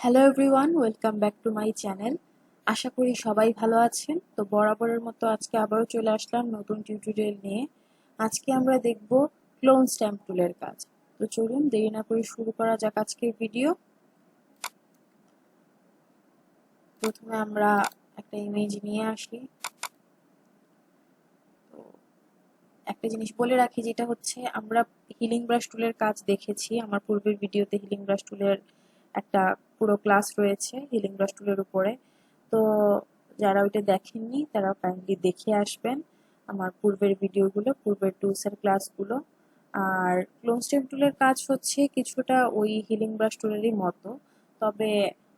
Hello everyone, welcome back to my channel. আশা করি সবাই ভালো আছেন। তো বরাবরের মতো আজকে আবারও চলে আসলাম নতুন টিউটোরিয়াল নিয়ে। আজকে আমরা দেখব ক্লোন স্ট্যাম্প টুলের কাজ। তো চলুন দেরি না করে শুরু করা যাক আজকের ভিডিও। প্রথমে আমরা একটা ইমেজ নিয়ে আসি। তো একটা জিনিস বলে রাখি, যেটা হচ্ছে আমরা হিলিং ব্রাশ টুলের কাজ দেখেছি। আমার পূর্বের ভিডিওতে হিলিং ব্রাশ টুলের একটা পুরো ক্লাস রয়েছে হিলিং ব্রাশ টুলের উপরে। তো যারা ওইটা দেখেননি তারা কাইন্ডলি দেখে আসবেন আমার পূর্বের ভিডিওগুলো, পূর্বের টুলসের ক্লাসগুলো। আর ক্লোন স্টেম টুলের কাজ হচ্ছে কিছুটা ওই হিলিং ব্রাশ টুলেরই মতো, তবে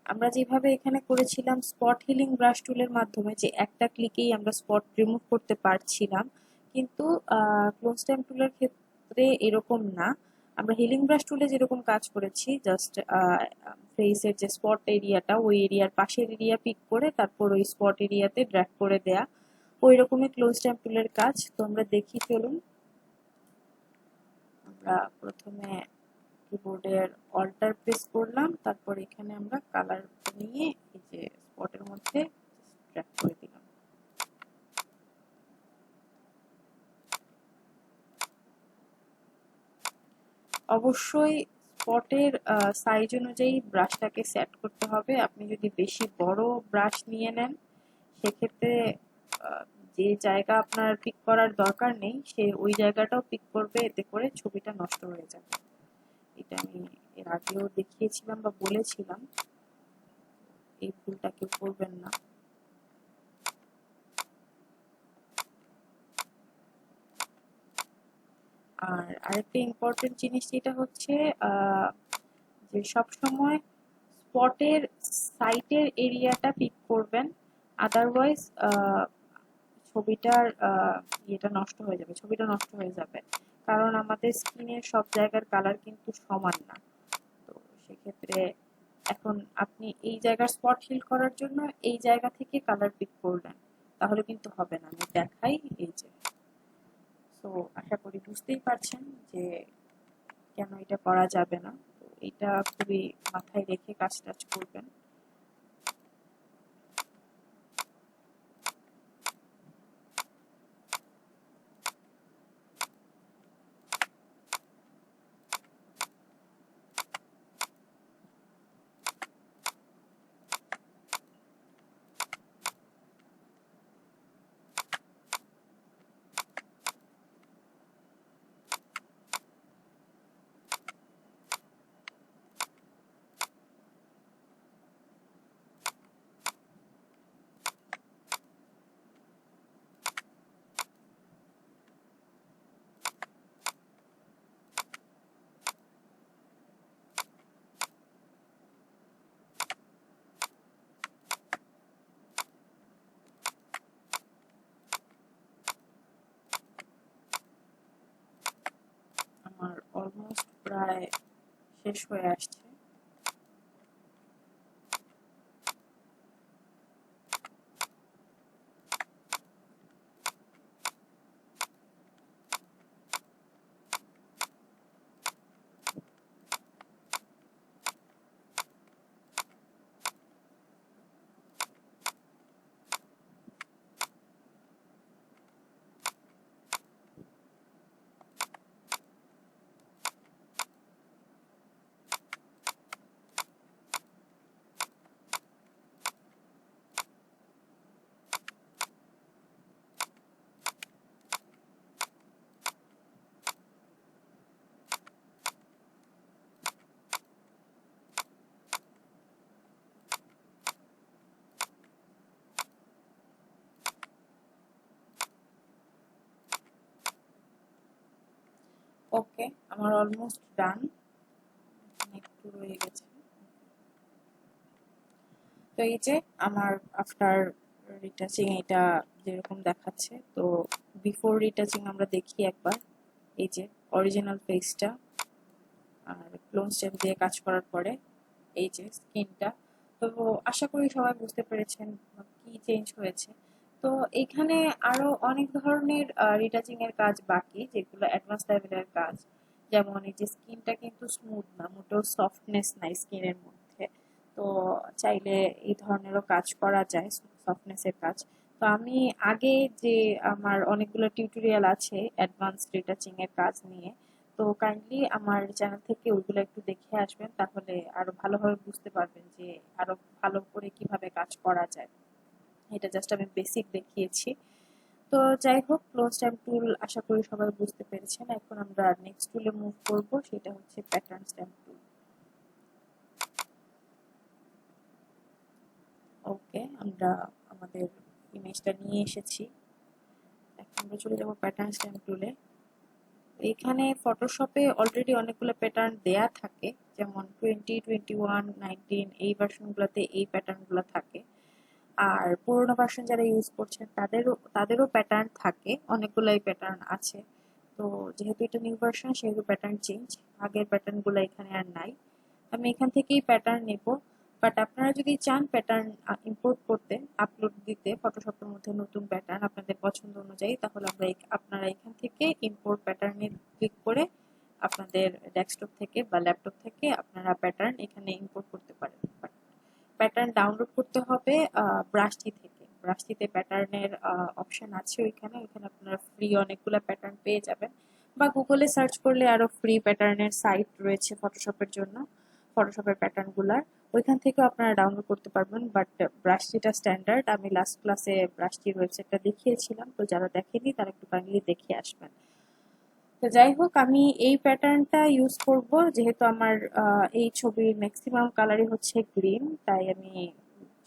আমরা যেভাবে এখানে করেছিলাম স্পট হিলিং ব্রাশ টুলের মাধ্যমে, যে একটা ক্লিকেই আমরা স্পট রিমুভ করতে পারছিলাম, কিন্তু ক্লোন স্টেম টুলের ক্ষেত্রে এরকম না। আমরা হিলিং ব্রাশ টুলে যেরকম কাজ করেছি, জাস্ট ফেসের যে স্পট এরিয়াটা, ওই এরিয়ার পাশের এরিয়া পিক করে তারপর ওই স্পট এরিয়াতে ড্র্যাগ করে দেয়া, ওই রকমই ক্লোজ ট্যাব টুলের কাজ। তো আমরা দেখি, চলুন। আমরা প্রথমে কিবোর্ডের অল্টার প্রেস করলাম, তারপর এখানে আমরা কালার নিয়ে এই যে স্পটের মধ্যে ড্র্যাগ করে দিলাম। অবশ্যই স্পটের সাইজ অনুযায়ী ব্রাশটাকে সেট করতে হবে। আপনি যদি বেশি বড় ব্রাশ নিয়ে নেন, সেক্ষেত্রে আহ, যে জায়গা আপনার পিক করার দরকার নেই সে ওই জায়গাটাও পিক করবে, এতে করে ছবিটা নষ্ট হয়ে যাবে। এটা আমি এর আগেও দেখিয়েছিলাম বা বলেছিলাম, এই ভুলটা কেউ করবেন না। আর আরেকটা ইম্পর্টেন্ট জিনিস যেটা হচ্ছে যে সবসময় স্পটের সাইটের এরিয়াটা পিক করবেন, আদারওয়াইজ ছবিটার ইয়েটা নষ্ট হয়ে যাবে, ছবিটা নষ্ট হয়ে যাবে। কারণ আমাদের স্কিনের সব জায়গার কালার কিন্তু সমান না। তো সেক্ষেত্রে এখন আপনি এই জায়গার স্পট হিল করার জন্য এই জায়গা থেকে কালার পিক করলেন, তাহলে কিন্তু হবে না। আমি দেখাই, এই যে। তো আশা করি বুঝতেই পারছেন যে কেন এটা করা যাবে না। তো এটা খুবই মাথায় রেখে কাজ টাজ করবেন। আমার অলমোস্ট প্রায় শেষ হয়ে আসছে। ওকে, আমার অলমোস্ট ডান, একটু রয়ে গেছে। তো এই যে আমার আফটার রিটাচিং এটা যেরকম দেখাচ্ছে। তো বিফোর রিটাচিং আমরা দেখি একবার, এই যে অরিজিনাল ফেসটা আর ক্লোন স্টেপ দিয়ে কাজ করার পরে এই যে স্কিনটা। তো আশা করি সবাই বুঝতে পেরেছেন কি চেঞ্জ হয়েছে। তো এখানে আরো অনেক ধরনের রিটাচিং এর কাজ বাকি, যেগুলো অ্যাডভান্স লেভেলের কাজ। যেমন এই যে স্কিনটা কিন্তু স্মুথ না, মোটেও সফটনেস নাই স্কিনের মধ্যে। তো চাইলে এই ধরনেরও কাজ করা যায়, সফটনেসের কাজ। তো আমি আগে যে আমার অনেকগুলো টিউটোরিয়াল আছে অ্যাডভান্স রিটাচিং এর কাজ নিয়ে, তো কাইন্ডলি আমার চ্যানেল থেকে ওইগুলো একটু দেখে আসবেন, তাহলে আরো ভালোভাবে বুঝতে পারবেন যে আরো ভালো করে কিভাবে কাজ করা যায়। এটা জাস্ট আমি বেসিক দেখিয়েছি। তো যাই হোক, ক্লোজ টাইম টুল আশা করি সবাই বুঝতে পেরেছেন। এখন আমরা নেক্সট টুলে মুভ করব, সেটা হচ্ছে প্যাটার্ন স্ট্যাম্প টুল। ওকে, আমরা আমাদের ইমেজটা নিয়ে এসেছি। এখন আমরা চলে যাব প্যাটার্ন স্ট্যাম্প টুলে। এখানে ফটোশপে অলরেডি অনেকগুলো প্যাটার্ন দেয়া থাকে, যেমন 20, 21, 19 এই ভার্সনগুলোতে এই প্যাটার্নগুলো থাকে। আর পুরোনো ভার্সন যারা ইউজ করছেন তাদেরও প্যাটার্ন থাকে, অনেকগুলাই প্যাটার্ন আছে। তো যেহেতু এটা নিউ ভার্সন সেহেতু প্যাটার্ন চেঞ্জ, আগের প্যাটার্নগুলো এখানে আর নাই। আমি এখান থেকেই প্যাটার্ন নেব, বাট আপনারা যদি চান প্যাটার্ন ইম্পোর্ট করতে, আপলোড দিতে ফটোশপের মধ্যে নতুন প্যাটার্ন আপনাদের পছন্দ অনুযায়ী, তাহলে আপনারা এখান থেকে ইম্পোর্ট প্যাটার্নে ক্লিক করে আপনাদের ডেস্কটপ থেকে বা ল্যাপটপ থেকে আপনারা প্যাটার্ন এখানে ইম্পোর্ট করতে পারেন। প্যাটার্ন ডাউনলোড করতে হবে ব্রাশটি থেকে। ব্রাশটিতে প্যাটার্নের অপশন আছে, ওইখানে আপনারা ফ্রি অনেকগুলো প্যাটার্ন পেয়ে যাবেন, বা গুগলে সার্চ করলে আরো ফ্রি প্যাটার্নের সাইট রয়েছে ফটোশপের জন্য, ফটোশপের প্যাটার্ন গুলার ওইখান থেকে আপনারা ডাউনলোড করতে পারবেন। বাট ব্রাশটিটা স্ট্যান্ডার্ড, আমি লাস্ট ক্লাসে ব্রাশটির ওয়েবসাইটটা দেখিয়েছিলাম, তো যারা দেখেনি তারা একটু কাইন্ডলি দেখে আসবেন। তো যাই হোক, আমি এই প্যাটার্নটা ইউজ করব, যেহেতু আমার এই ছবির ম্যাক্সিমাম কালারই হচ্ছে গ্রিন, তাই আমি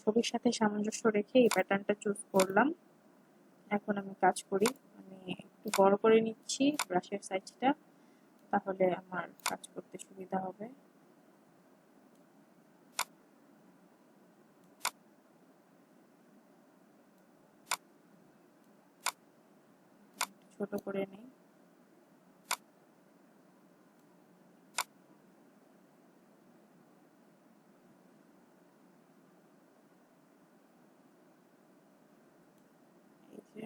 ছবির সাথে সামঞ্জস্য রেখে এই প্যাটার্নটা চুজ করলাম। এখন আমি কাজ করি, আমি একটু বড় করে নিচ্ছি ব্রাশের সাইজটা, তাহলে আমার কাজ করতে সুবিধা হবে। ছোট করে নেই। এই যে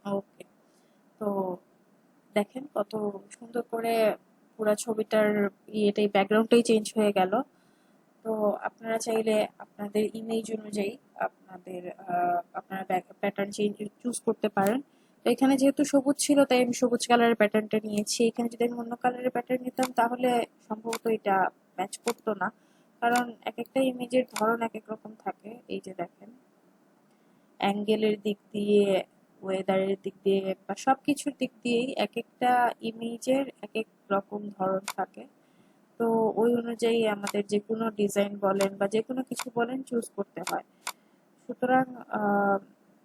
ওকে, তো দেখেন কত সুন্দর করে পুরো ছবিটার ইয়েটাই ব্যাকগ্রাউন্ডটাই চেঞ্জ হয়ে গেল। তো আপনারা চাইলে আপনাদের ইমেজ অনুযায়ী আপনারা প্যাটার্ন চেঞ্জ চুজ করতে পারেন। তো এখানে যেহেতু সবুজ ছিল তাই আমি সবুজ কালারের প্যাটার্নটা নিয়েছি। এখানে যদি আমি অন্য কালারের প্যাটার্ন নিতাম তাহলে সম্ভবত এটা ম্যাচ করতো না, কারণ এক একটা ইমেজের ধরন এক এক রকম থাকে। এই যে দেখেন, অ্যাঙ্গেলের দিক দিয়ে, ওয়েদারের দিক দিয়ে, বা সবকিছুর দিক দিয়েই এক একটা ইমেজের এক এক রকম ধরন থাকে। তো ওই অনুযায়ী আমাদের যে কোনো ডিজাইন বলেন বা যে কোনো কিছু বলেন চুজ করতে হয়। সুতরাং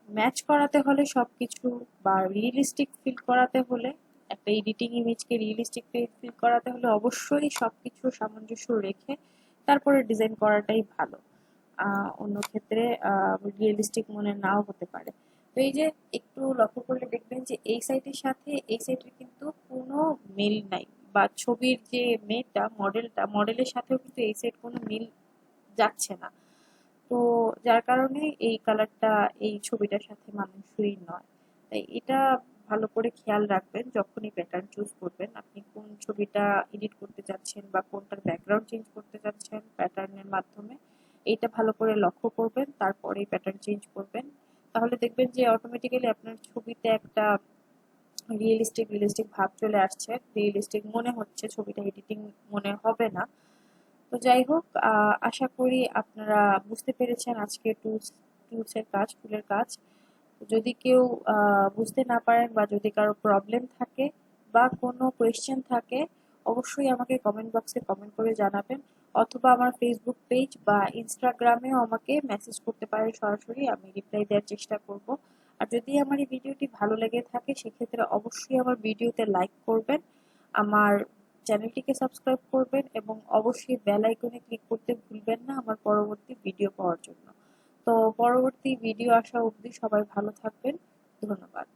ম্যাচ করাতে হলে সবকিছু, বা রিয়েলিস্টিক ফিল করাতে হলে, একটা এডিটিং ইমেজকে রিয়েলিস্টিক ফিল করাতে হলে অবশ্যই সবকিছু সামঞ্জস্য রেখে তারপরে ডিজাইন করাটাই ভালো। অন্য ক্ষেত্রে রিয়েলিস্টিক মনে নাও হতে পারে। তো এই যে একটু লক্ষ্য করলে দেখবেন যে এই সাইটের সাথে এই সাইটের কিন্তু কোনো মিল নাই, বা ছবির যে মডেলের সাথেও কিন্তু এই সাইড কোনো মিল যাচ্ছে না। তো যার কারণে এই কালারটা এই ছবিটার সাথে মানানসই নয়। তাই এটা ভালো করে খেয়াল রাখবেন যখনই প্যাটার্ন চুজ করবেন, আপনি কোন ছবিটা এডিট করতে যাচ্ছেন বা কোনটার ব্যাকগ্রাউন্ড চেঞ্জ করতে যাচ্ছেন প্যাটার্নের মাধ্যমে, এইটা ভালো করে লক্ষ্য করবেন, তারপরেই প্যাটার্ন চেঞ্জ করবেন। তাহলে দেখবেন যে অটোমেটিক্যালি আপনার ছবিতে একটা রিয়েলিস্টিক ভাব চলে আসছে, রিয়েলিস্টিক মনে হচ্ছে, ছবিটা এডিটিং মনে হবে না। তো যাই হোক, আশা করি আপনারা বুঝতে পেরেছেন আজকে টুলের কাজ। যদি কেউ বুঝতে না পারেন বা যদি কারো প্রবলেম থাকে বা কোনো কোয়েশ্চেন থাকে, অবশ্যই আমাকে কমেন্ট বক্সে কমেন্ট করে জানাবেন, অথবা আমার ফেসবুক পেজ বা ইনস্টাগ্রামেও আমাকে মেসেজ করতে পারেন সরাসরি, আমি রিপ্লাই দেওয়ার চেষ্টা করব। আর যদি আমার এই ভিডিওটি ভালো লেগে থাকে সেক্ষেত্রে অবশ্যই আমার ভিডিওতে লাইক করবেন, আমার চ্যানেলটিকে সাবস্ক্রাইব করবেন এবং অবশ্যই বেল আইকনে ক্লিক করতে ভুলবেন না আমার পরবর্তী ভিডিও পাওয়ার জন্য। তো পরবর্তী ভিডিও আসা অবধি সবাই ভালো থাকবেন। ধন্যবাদ।